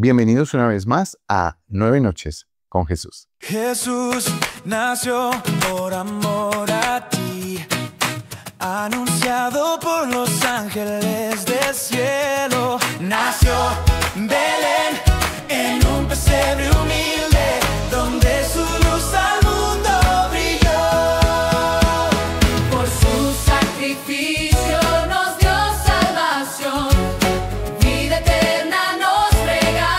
Bienvenidos una vez más a 9 Noches con Jesús. Jesús nació por amor a ti, anunciado por los ángeles del cielo. Nació en Belén, en un pesebre humilde, donde su luz al mundo brilló. Por su sacrificio nos dio salvación, vida eterna nos regaló.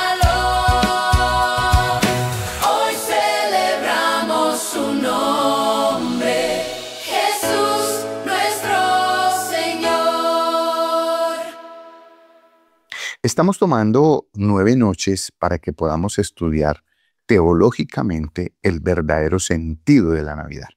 Hoy celebramos su nombre, Jesús nuestro Señor. Estamos tomando 9 noches para que podamos estudiar teológicamente el verdadero sentido de la Navidad.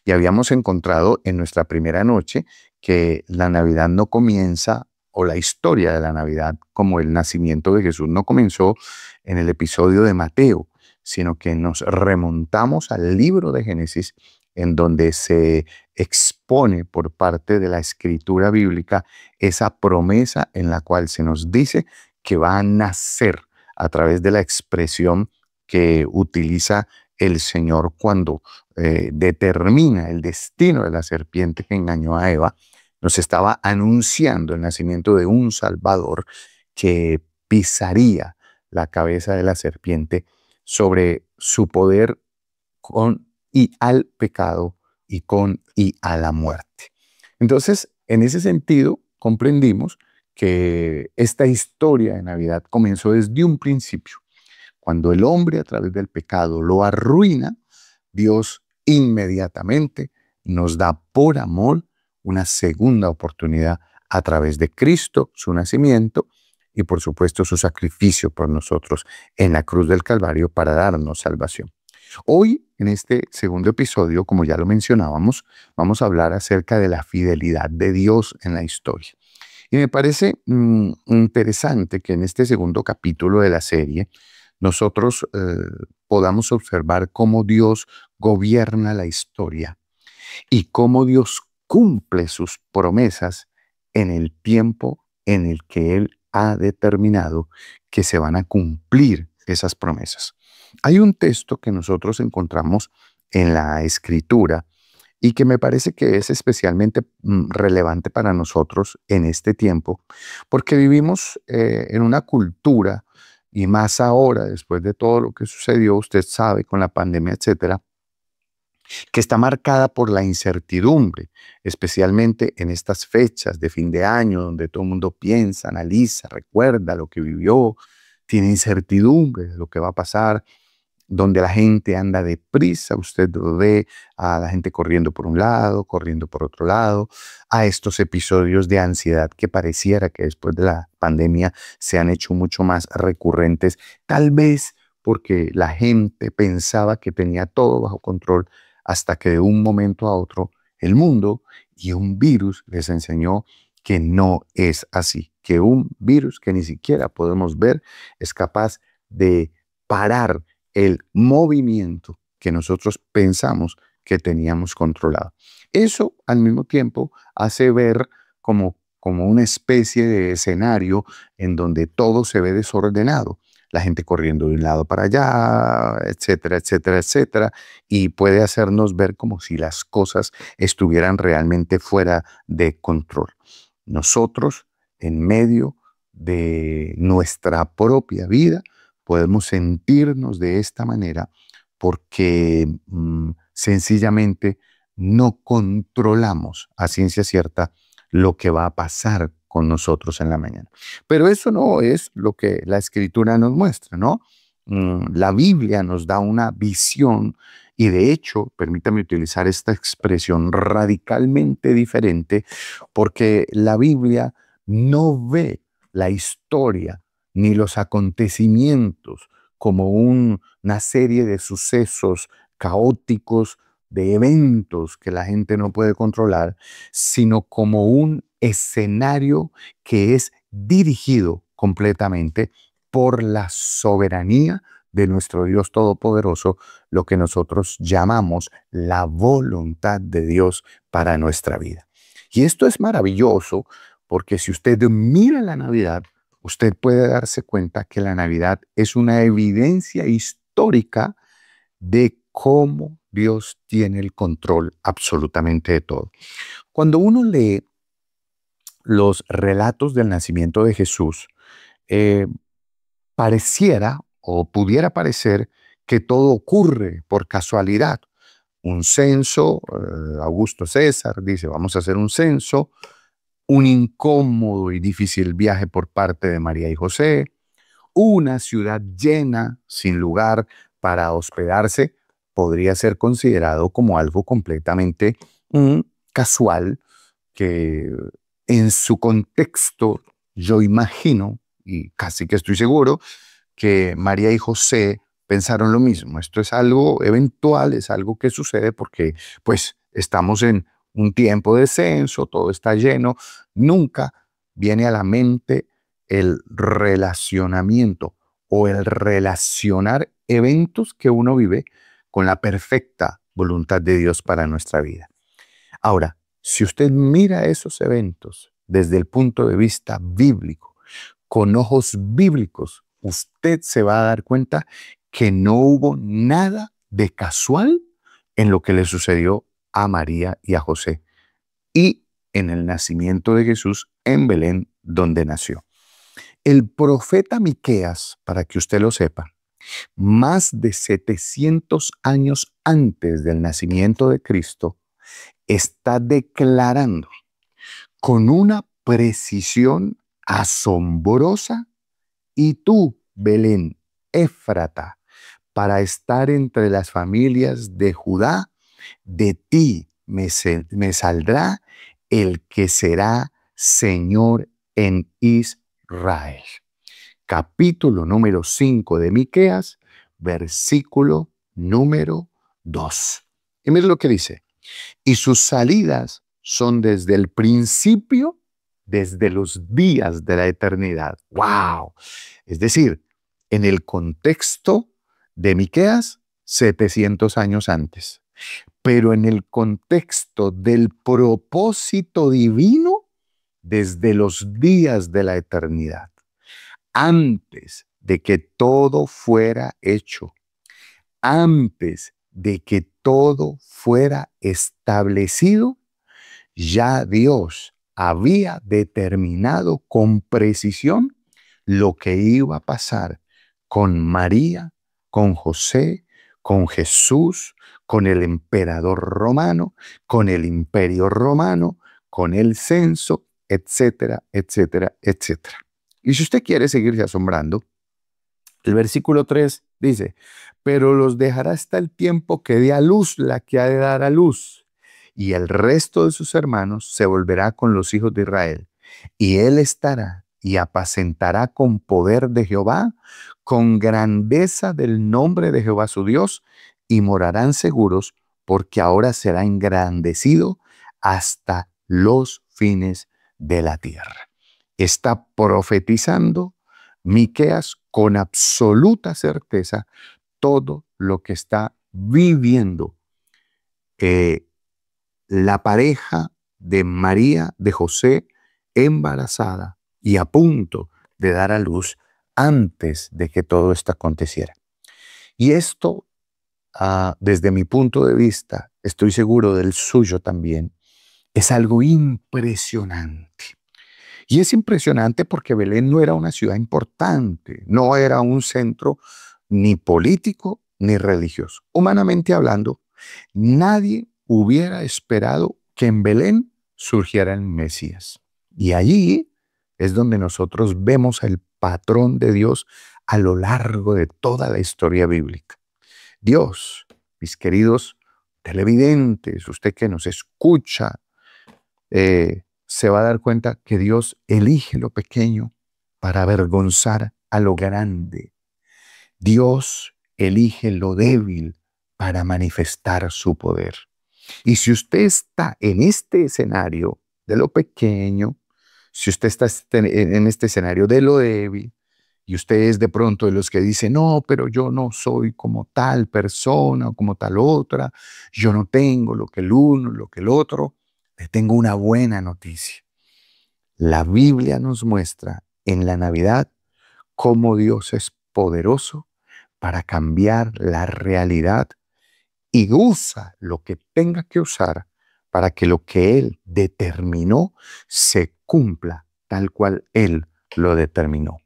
Y habíamos encontrado en nuestra primera noche que la Navidad no comienza, o la historia de la Navidad como el nacimiento de Jesús no comenzó en el episodio de Mateo, sino que nos remontamos al libro de Génesis, en donde se expone por parte de la escritura bíblica esa promesa en la cual se nos dice que va a nacer a través de la expresión que utiliza el Señor cuando determina el destino de la serpiente que engañó a Eva. Nos estaba anunciando el nacimiento de un Salvador que pisaría la cabeza de la serpiente sobre su poder con y al pecado y con y a la muerte. Entonces, en ese sentido, comprendimos que esta historia de Navidad comenzó desde un principio. Cuando el hombre a través del pecado lo arruina, Dios inmediatamente nos da por amor una segunda oportunidad a través de Cristo, su nacimiento y por supuesto su sacrificio por nosotros en la cruz del Calvario para darnos salvación. Hoy, en este segundo episodio, como ya lo mencionábamos, vamos a hablar acerca de la fidelidad de Dios en la historia. Y me parece interesante que en este segundo capítulo de la serie nosotros podamos observar cómo Dios gobierna la historia y cómo Dios cumple sus promesas en el tiempo en el que Él ha determinado que se van a cumplir esas promesas. Hay un texto que nosotros encontramos en la Escritura y que me parece que es especialmente relevante para nosotros en este tiempo, porque vivimos en una cultura, y más ahora, después de todo lo que sucedió, usted sabe, con la pandemia, etcétera, que está marcada por la incertidumbre, especialmente en estas fechas de fin de año, donde todo el mundo piensa, analiza, recuerda lo que vivió, tiene incertidumbre de lo que va a pasar, donde la gente anda deprisa, usted ve a la gente corriendo por un lado, corriendo por otro lado, a estos episodios de ansiedad que pareciera que después de la pandemia se han hecho mucho más recurrentes, tal vez porque la gente pensaba que tenía todo bajo control hasta que de un momento a otro el mundo y un virus les enseñó que no es así, que un virus que ni siquiera podemos ver es capaz de parar el movimiento que nosotros pensamos que teníamos controlado. Eso al mismo tiempo hace ver como una especie de escenario en donde todo se ve desordenado. La gente corriendo de un lado para allá, etcétera, etcétera, etcétera, y puede hacernos ver como si las cosas estuvieran realmente fuera de control. Nosotros, en medio de nuestra propia vida, podemos sentirnos de esta manera porque sencillamente no controlamos a ciencia cierta lo que va a pasar con nosotros en la mañana. Pero eso no es lo que la Escritura nos muestra, ¿no? La Biblia nos da una visión y de hecho, permítame utilizar esta expresión, radicalmente diferente, porque la Biblia no ve la historia ni los acontecimientos como una serie de sucesos caóticos, de eventos que la gente no puede controlar, sino como un escenario que es dirigido completamente por la soberanía de nuestro Dios Todopoderoso, lo que nosotros llamamos la voluntad de Dios para nuestra vida. Y esto es maravilloso porque si usted mira la Navidad, usted puede darse cuenta que la Navidad es una evidencia histórica de cómo Dios tiene el control absolutamente de todo. Cuando uno lee los relatos del nacimiento de Jesús, eh, pareciera o pudiera parecer que todo ocurre por casualidad. Un censo, Augusto César dice, vamos a hacer un censo, un incómodo y difícil viaje por parte de María y José, una ciudad llena, sin lugar para hospedarse, podría ser considerado como algo completamente casual, que en su contexto yo imagino, y casi que estoy seguro, que María y José pensaron lo mismo. Esto es algo eventual, es algo que sucede porque pues estamos en un tiempo de censo, todo está lleno. Nunca viene a la mente el relacionamiento o el relacionar eventos que uno vive con la perfecta voluntad de Dios para nuestra vida. Ahora, si usted mira esos eventos desde el punto de vista bíblico, con ojos bíblicos, usted se va a dar cuenta que no hubo nada de casual en lo que le sucedió a María y a José y en el nacimiento de Jesús en Belén, donde nació. El profeta Miqueas, para que usted lo sepa, más de 700 años antes del nacimiento de Cristo, está declarando con una precisión asombrosa: y tú, Belén, Éfrata, para estar entre las familias de Judá, de ti me saldrá el que será Señor en Israel. Capítulo número 5 de Miqueas, versículo número 2. Y mire lo que dice: y sus salidas son desde el principio, desde los días de la eternidad. ¡Wow! Es decir, en el contexto de Miqueas, 700 años antes. Pero en el contexto del propósito divino, desde los días de la eternidad. Antes de que todo fuera hecho, antes de que todo fuera establecido, ya Dios había determinado con precisión lo que iba a pasar con María, con José, con Jesús, con el emperador romano, con el imperio romano, con el censo, etcétera, etcétera, etcétera. Y si usted quiere seguirse asombrando, el versículo 3 dice: pero los dejará hasta el tiempo que dé a luz la que ha de dar a luz, y el resto de sus hermanos se volverá con los hijos de Israel, y él estará y apacentará con poder de Jehová, con grandeza del nombre de Jehová su Dios, y morarán seguros, porque ahora será engrandecido hasta los fines de la tierra. Está profetizando Miqueas con absoluta certeza todo lo que está viviendo la pareja de María, de José, embarazada y a punto de dar a luz antes de que todo esto aconteciera. Y esto, desde mi punto de vista, estoy seguro del suyo también, es algo impresionante. Y es impresionante porque Belén no era una ciudad importante, no era un centro ni político ni religioso. Humanamente hablando, nadie hubiera esperado que en Belén surgiera el Mesías. Y allí es donde nosotros vemos el patrón de Dios a lo largo de toda la historia bíblica. Dios, mis queridos televidentes, usted que nos escucha, se va a dar cuenta que Dios elige lo pequeño para avergonzar a lo grande. Dios elige lo débil para manifestar su poder. Y si usted está en este escenario de lo pequeño, si usted está en este escenario de lo débil, y usted es de pronto de los que dicen: no, pero yo no soy como tal persona o como tal otra, yo no tengo lo que el uno, lo que el otro, le tengo una buena noticia. La Biblia nos muestra en la Navidad cómo Dios es poderoso para cambiar la realidad y usa lo que tenga que usar para que lo que Él determinó se cumpla tal cual Él lo determinó.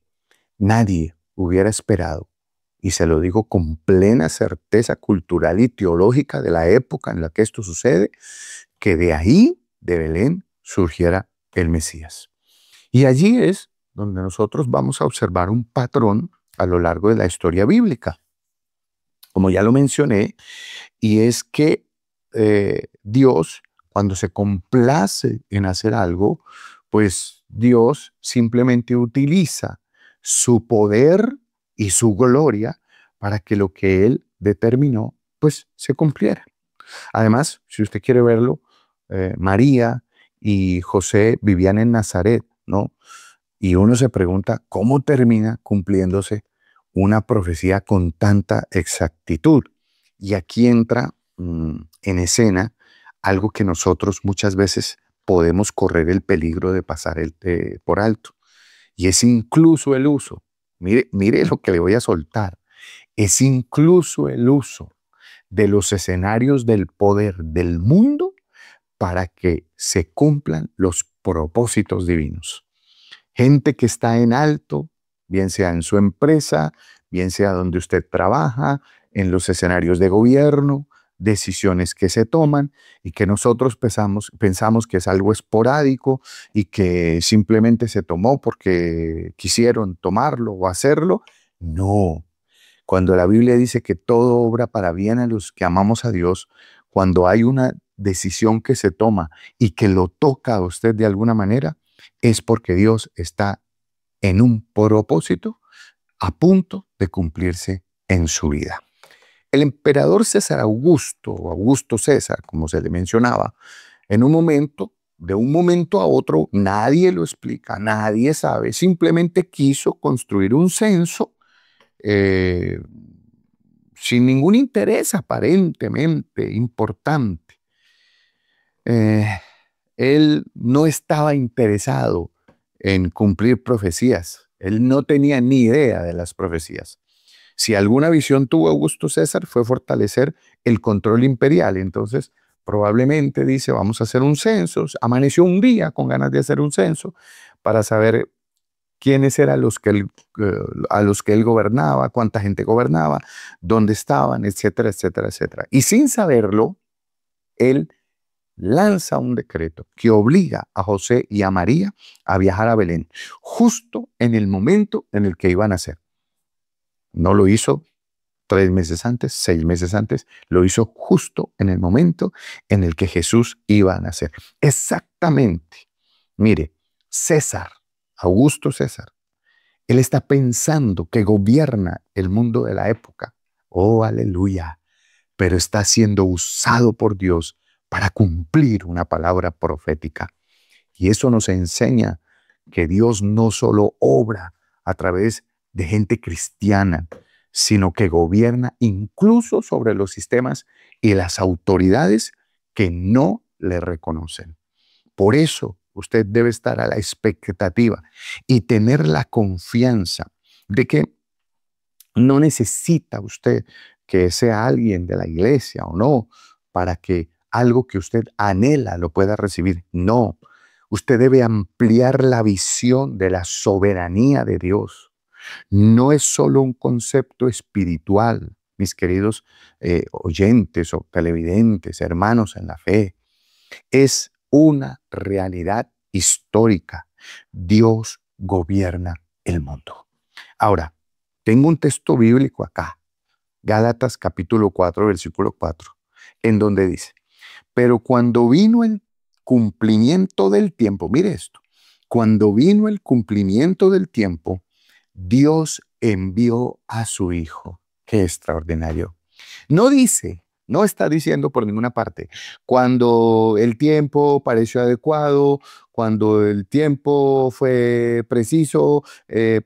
Nadie hubiera esperado, y se lo digo con plena certeza cultural y teológica de la época en la que esto sucede, que de ahí, de Belén, surgiera el Mesías. Y allí es donde nosotros vamos a observar un patrón a lo largo de la historia bíblica. Como ya lo mencioné, y es que Dios, cuando se complace en hacer algo, pues Dios simplemente utiliza su poder y su gloria para que lo que Él determinó, pues se cumpliera. Además, si usted quiere verlo, María y José vivían en Nazaret, ¿no? Y uno se pregunta, ¿cómo termina cumpliéndose una profecía con tanta exactitud? Y aquí entra en escena algo que nosotros muchas veces podemos correr el peligro de pasar por alto. Y es incluso el uso, mire lo que le voy a soltar, es incluso el uso de los escenarios del poder del mundo para que se cumplan los propósitos divinos. Gente que está en alto, bien sea en su empresa, bien sea donde usted trabaja, en los escenarios de gobierno, decisiones que se toman y que nosotros pensamos que es algo esporádico y que simplemente se tomó porque quisieron tomarlo o hacerlo. No. Cuando la Biblia dice que todo obra para bien a los que amamos a Dios, cuando hay una decisión que se toma y que lo toca a usted de alguna manera, es porque Dios está en un propósito a punto de cumplirse en su vida. El emperador César Augusto, o Augusto César, como se le mencionaba, en un momento, de un momento a otro, nadie lo explica, nadie sabe, simplemente quiso construir un censo sin ningún interés aparentemente importante. Él no estaba interesado en cumplir profecías. Él no tenía ni idea de las profecías. Si alguna visión tuvo Augusto César fue fortalecer el control imperial. Entonces, probablemente dice, vamos a hacer un censo. Amaneció un día con ganas de hacer un censo para saber quiénes eran a los que él gobernaba, cuánta gente gobernaba, dónde estaban, etcétera, etcétera, etcétera. Y sin saberlo, él lanza un decreto que obliga a José y a María a viajar a Belén, justo en el momento en el que iban a nacer. No lo hizo 3 meses antes, 6 meses antes, lo hizo justo en el momento en el que Jesús iba a nacer. Exactamente. Mire, César, Augusto César, él está pensando que gobierna el mundo de la época. Oh, aleluya. Pero está siendo usado por Dios para cumplir una palabra profética. Y eso nos enseña que Dios no solo obra a través de gente cristiana, sino que gobierna incluso sobre los sistemas y las autoridades que no le reconocen. Por eso usted debe estar a la expectativa y tener la confianza de que no necesita usted que sea alguien de la iglesia o no para que algo que usted anhela lo pueda recibir. No, usted debe ampliar la visión de la soberanía de Dios. No es solo un concepto espiritual, mis queridos oyentes o televidentes, hermanos en la fe. Es una realidad histórica. Dios gobierna el mundo. Ahora, tengo un texto bíblico acá, Gálatas capítulo 4, versículo 4, en donde dice, pero cuando vino el cumplimiento del tiempo, mire esto, cuando vino el cumplimiento del tiempo, Dios envió a su Hijo. Qué extraordinario. No dice, no está diciendo por ninguna parte, cuando el tiempo pareció adecuado, cuando el tiempo fue preciso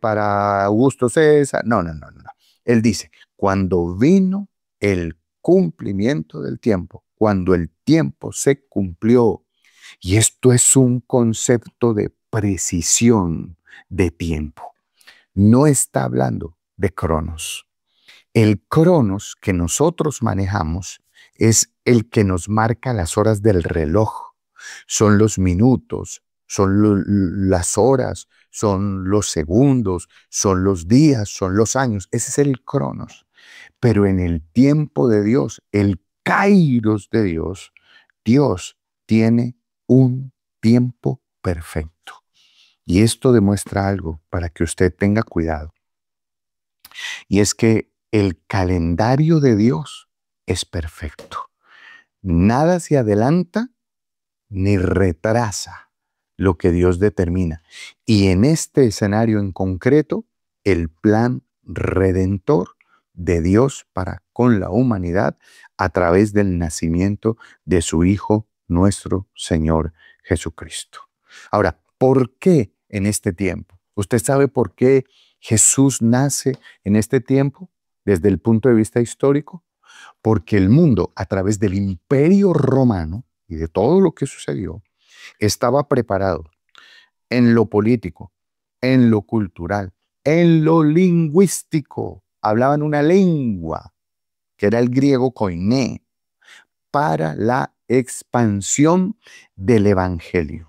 para Augusto César. No, no, no, no. Él dice, cuando vino el cumplimiento del tiempo, cuando el tiempo se cumplió. Y esto es un concepto de precisión. de tiempo. No está hablando de cronos. El cronos que nosotros manejamos es el que nos marca las horas del reloj. Son los minutos, son las horas, son los segundos, son los días, son los años. Ese es el cronos. Pero en el tiempo de Dios, el kairos de Dios, Dios tiene un tiempo perfecto. Y esto demuestra algo para que usted tenga cuidado. Y es que el calendario de Dios es perfecto. Nada se adelanta ni retrasa lo que Dios determina. Y en este escenario en concreto, el plan redentor de Dios para con la humanidad a través del nacimiento de su Hijo, nuestro Señor Jesucristo. Ahora, ¿por qué en este tiempo? ¿Usted sabe por qué Jesús nace en este tiempo desde el punto de vista histórico? Porque el mundo, a través del Imperio Romano y de todo lo que sucedió, estaba preparado en lo político, en lo cultural, en lo lingüístico. Hablaban una lengua, que era el griego koiné, para la expansión del Evangelio.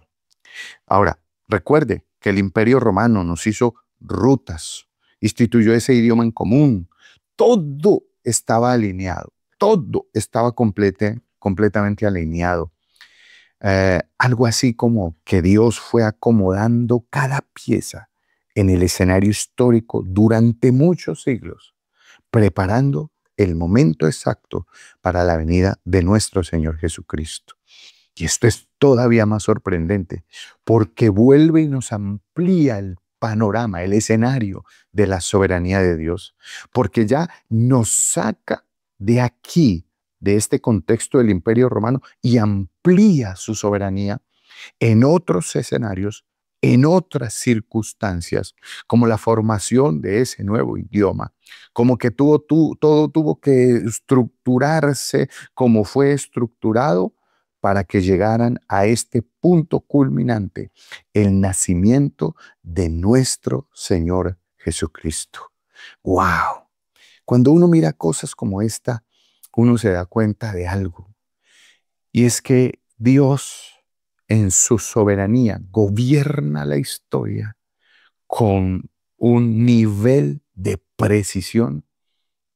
Ahora, recuerde que el Imperio Romano nos hizo rutas, instituyó ese idioma en común. Todo estaba alineado, todo estaba completamente alineado. Algo así como que Dios fue acomodando cada pieza en el escenario histórico durante muchos siglos, preparando el momento exacto para la venida de nuestro Señor Jesucristo. Y esto es todavía más sorprendente porque vuelve y nos amplía el panorama, el escenario de la soberanía de Dios, porque ya nos saca de aquí, de este contexto del Imperio Romano, y amplía su soberanía en otros escenarios, en otras circunstancias, como la formación de ese nuevo idioma, como que todo tuvo que estructurarse como fue estructurado para que llegaran a este punto culminante, el nacimiento de nuestro Señor Jesucristo. ¡Wow! Cuando uno mira cosas como esta, uno se da cuenta de algo. Y es que Dios, en su soberanía, gobierna la historia con un nivel de precisión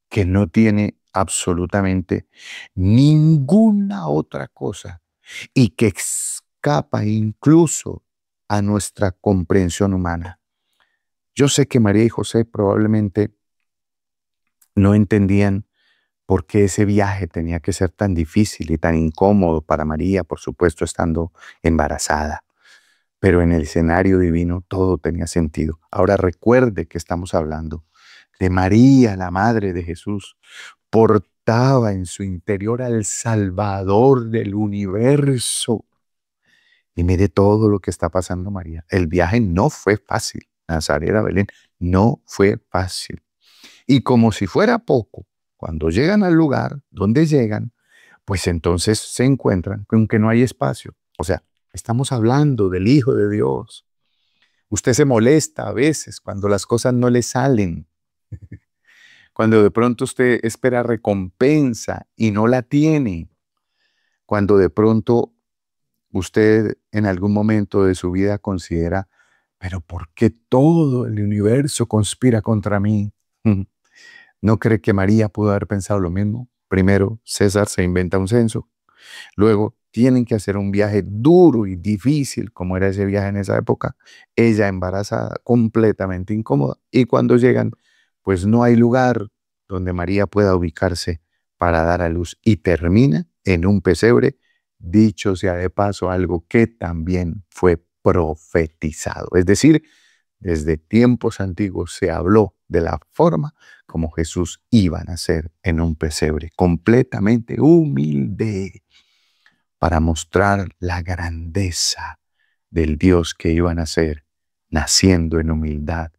que no tiene absolutamente ninguna otra cosa y que escapa incluso a nuestra comprensión humana. Yo sé que María y José probablemente no entendían por qué ese viaje tenía que ser tan difícil y tan incómodo para María, por supuesto, estando embarazada. Pero en el escenario divino todo tenía sentido. Ahora recuerde que estamos hablando de María, la madre de Jesús. Portaba en su interior al Salvador del universo. Y mire todo lo que está pasando, María. El viaje no fue fácil. Nazaret a Belén no fue fácil. Y como si fuera poco, cuando llegan al lugar donde llegan, pues entonces se encuentran con que no hay espacio. O sea, estamos hablando del Hijo de Dios. Usted se molesta a veces cuando las cosas no le salen. Cuando de pronto usted espera recompensa y no la tiene. Cuando de pronto usted en algún momento de su vida considera, pero ¿por qué todo el universo conspira contra mí? ¿No cree que María pudo haber pensado lo mismo? Primero, César se inventa un censo. Luego, tienen que hacer un viaje duro y difícil, como era ese viaje en esa época. Ella embarazada, completamente incómoda. Y cuando llegan, pues no hay lugar donde María pueda ubicarse para dar a luz. Y termina en un pesebre, dicho sea de paso, algo que también fue profetizado. Es decir, desde tiempos antiguos se habló de la forma como Jesús iba a nacer en un pesebre, completamente humilde, para mostrar la grandeza del Dios que iba a nacer, naciendo en humildad,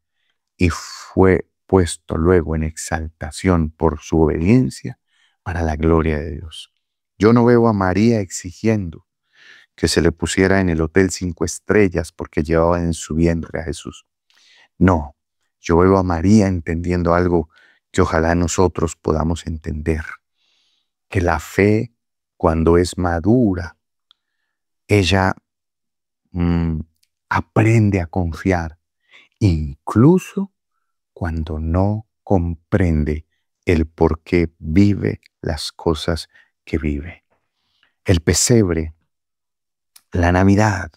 y fue puesto luego en exaltación por su obediencia para la gloria de Dios. Yo no veo a María exigiendo que se le pusiera en el hotel 5 estrellas porque llevaba en su vientre a Jesús. No, yo veo a María entendiendo algo que ojalá nosotros podamos entender, que la fe, cuando es madura, ella mm, aprende a confiar, incluso cuando no comprende el por qué vive las cosas que vive. El pesebre, la Navidad,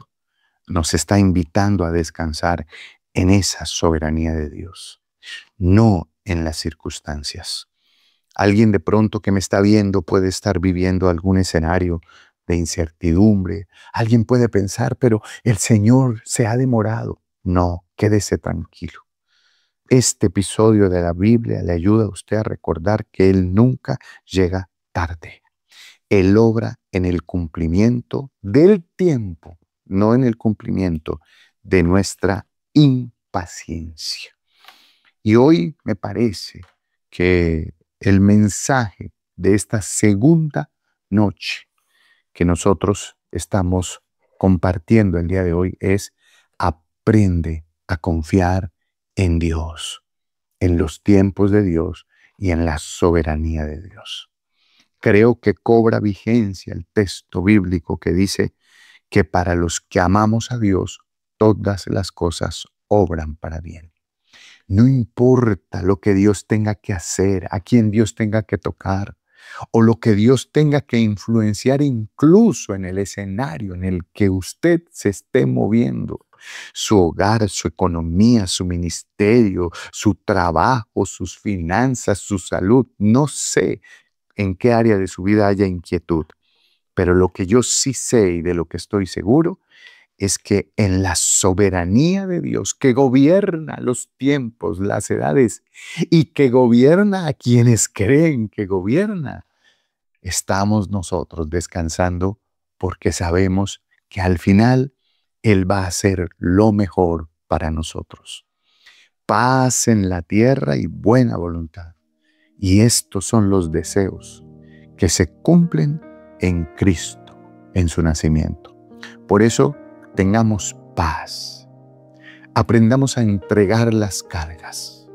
nos está invitando a descansar en esa soberanía de Dios, no en las circunstancias. Alguien de pronto que me está viendo puede estar viviendo algún escenario de incertidumbre. Alguien puede pensar, pero el Señor se ha demorado. No, quédese tranquilo. Este episodio de la Biblia le ayuda a usted a recordar que Él nunca llega tarde. Él obra en el cumplimiento del tiempo, no en el cumplimiento de nuestra impaciencia. Y hoy me parece que el mensaje de esta segunda noche que nosotros estamos compartiendo el día de hoy es: aprende a confiar en Dios, en los tiempos de Dios y en la soberanía de Dios. Creo que cobra vigencia el texto bíblico que dice que para los que amamos a Dios, todas las cosas obran para bien. No importa lo que Dios tenga que hacer, a quién Dios tenga que tocar, o lo que Dios tenga que influenciar incluso en el escenario en el que usted se esté moviendo. Su hogar, su economía, su ministerio, su trabajo, sus finanzas, su salud. No sé en qué área de su vida haya inquietud, pero lo que yo sí sé y de lo que estoy seguro es que en la soberanía de Dios, que gobierna los tiempos, las edades, y que gobierna a quienes creen que gobierna, estamos nosotros descansando porque sabemos que al final Él va a hacer lo mejor para nosotros. Paz en la tierra y buena voluntad. Y estos son los deseos que se cumplen en Cristo, en su nacimiento. Por eso, tengamos paz. Aprendamos a entregar las cargas.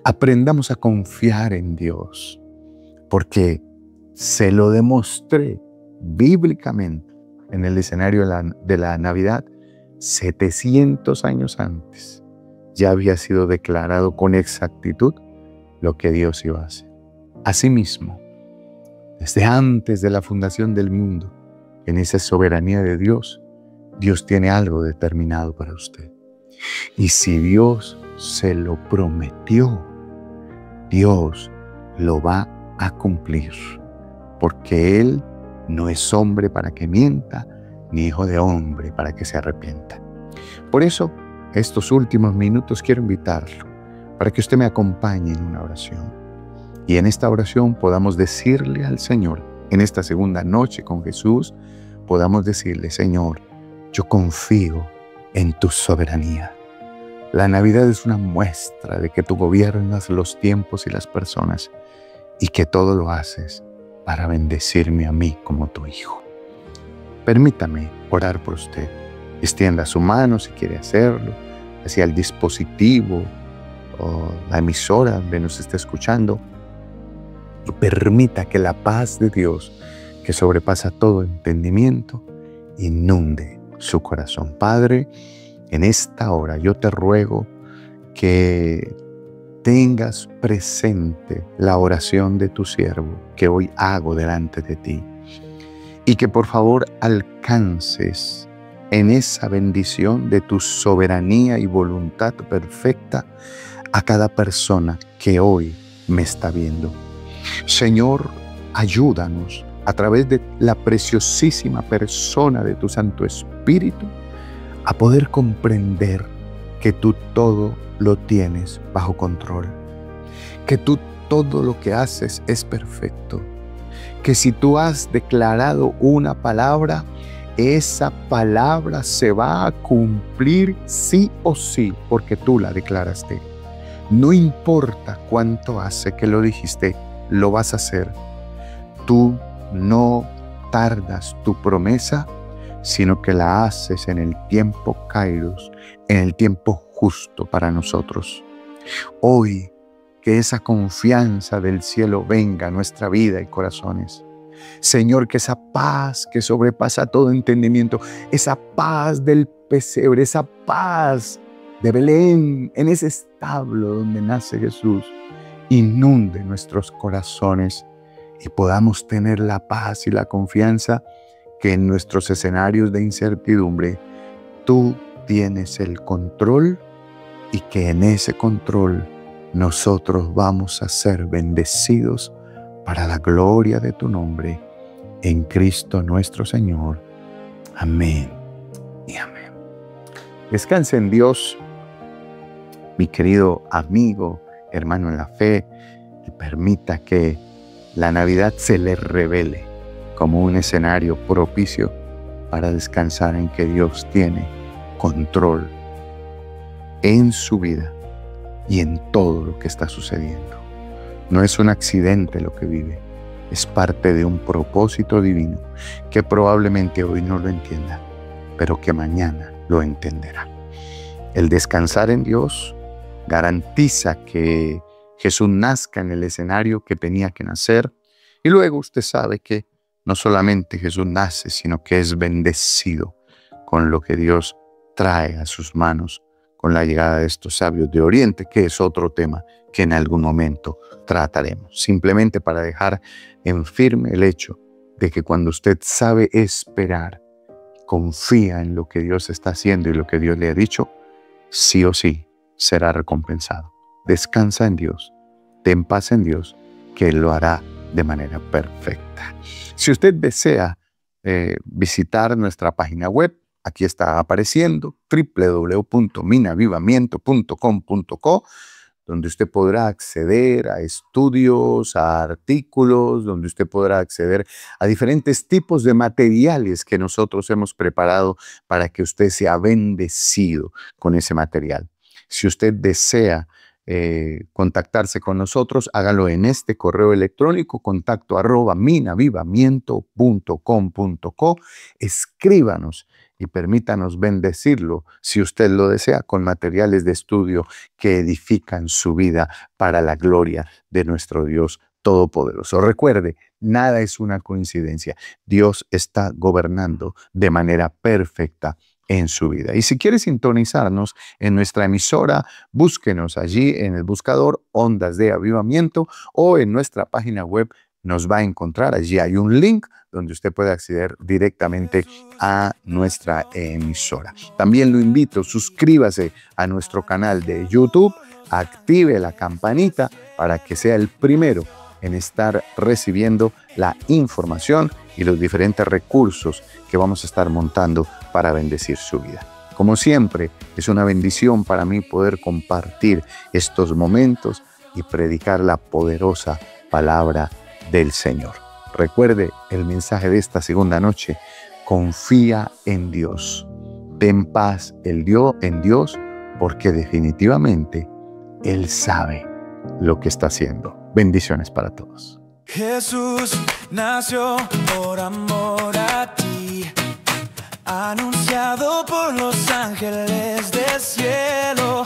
Aprendamos a confiar en Dios, porque se lo demostré bíblicamente en el escenario de la Navidad 700 años antes. Ya había sido declarado con exactitud lo que Dios iba a hacer. Asimismo, desde antes de la fundación del mundo, en esa soberanía de Dios, Dios tiene algo determinado para usted. Y si Dios se lo prometió, Dios lo va a cumplir, porque Él no es hombre para que mienta, ni hijo de hombre para que se arrepienta. Por eso, estos últimos minutos quiero invitarlo para que usted me acompañe en una oración. Y en esta oración podamos decirle al Señor, en esta segunda noche con Jesús, podamos decirle: Señor, yo confío en tu soberanía. La Navidad es una muestra de que tú gobiernas los tiempos y las personas y que todo lo haces para bendecirme a mí como tu hijo. Permítame orar por usted. Extienda su mano si quiere hacerlo hacia el dispositivo o la emisora donde nos esté escuchando, y permita que la paz de Dios, que sobrepasa todo entendimiento, inunde su corazón. Padre, en esta hora yo te ruego que tengas presente la oración de tu siervo que hoy hago delante de ti, y que por favor alcances en esa bendición de tu soberanía y voluntad perfecta a cada persona que hoy me está viendo. Señor, ayúdanos a través de la preciosísima persona de tu Santo Espíritu a poder comprender que tú todo lo tienes bajo control, que tú todo lo que haces es perfecto, que si tú has declarado una palabra, esa palabra se va a cumplir sí o sí, porque tú la declaraste. No importa cuánto hace que lo dijiste, lo vas a hacer. Tú no tardas tu promesa, sino que la haces en el tiempo kairos, en el tiempo justo para nosotros. Hoy, que esa confianza del cielo venga a nuestra vida y corazones. Señor, que esa paz que sobrepasa todo entendimiento, esa paz del pesebre, esa paz de Belén, en ese establo donde nace Jesús, inunde nuestros corazones y podamos tener la paz y la confianza que en nuestros escenarios de incertidumbre tú tienes el control y que en ese control nosotros vamos a ser bendecidos para la gloria de tu nombre, en Cristo nuestro Señor. Amén y amén. Descanse en Dios, mi querido amigo, hermano en la fe, y permita que la Navidad se le revele como un escenario propicio para descansar en que Dios tiene control en su vida y en todo lo que está sucediendo. No es un accidente lo que vive, es parte de un propósito divino que probablemente hoy no lo entienda, pero que mañana lo entenderá. El descansar en Dios garantiza que Jesús nazca en el escenario que tenía que nacer, y luego usted sabe que no solamente Jesús nace, sino que es bendecido con lo que Dios trae a sus manos con la llegada de estos sabios de Oriente, que es otro tema que en algún momento trataremos. Simplemente para dejar en firme el hecho de que cuando usted sabe esperar, confía en lo que Dios está haciendo y lo que Dios le ha dicho, sí o sí será recompensado. Descansa en Dios, ten paz en Dios, que Él lo hará de manera perfecta. Si usted desea visitar nuestra página web, aquí está apareciendo www.minavivamiento.com.co, donde usted podrá acceder a estudios, a artículos, donde usted podrá acceder a diferentes tipos de materiales que nosotros hemos preparado para que usted sea bendecido con ese material. Si usted desea contactarse con nosotros, hágalo en este correo electrónico, contacto@minavivamiento.com.co. Escríbanos y permítanos bendecirlo, si usted lo desea, con materiales de estudio que edifican su vida para la gloria de nuestro Dios Todopoderoso. Recuerde, nada es una coincidencia. Dios está gobernando de manera perfecta en su vida. Y si quiere sintonizarnos en nuestra emisora, búsquenos allí en el buscador Ondas de Avivamiento, o en nuestra página web nos va a encontrar. Allí hay un link donde usted puede acceder directamente a nuestra emisora. También lo invito, suscríbase a nuestro canal de YouTube, active la campanita para que sea el primero en estar recibiendo la información y los diferentes recursos que vamos a estar montando para bendecir su vida. Como siempre, es una bendición para mí poder compartir estos momentos y predicar la poderosa palabra del Señor. Recuerde el mensaje de esta segunda noche: confía en Dios, ten paz en Dios, porque definitivamente Él sabe lo que está haciendo. Bendiciones para todos. Jesús nació por amor a ti, anunciado por los ángeles del cielo.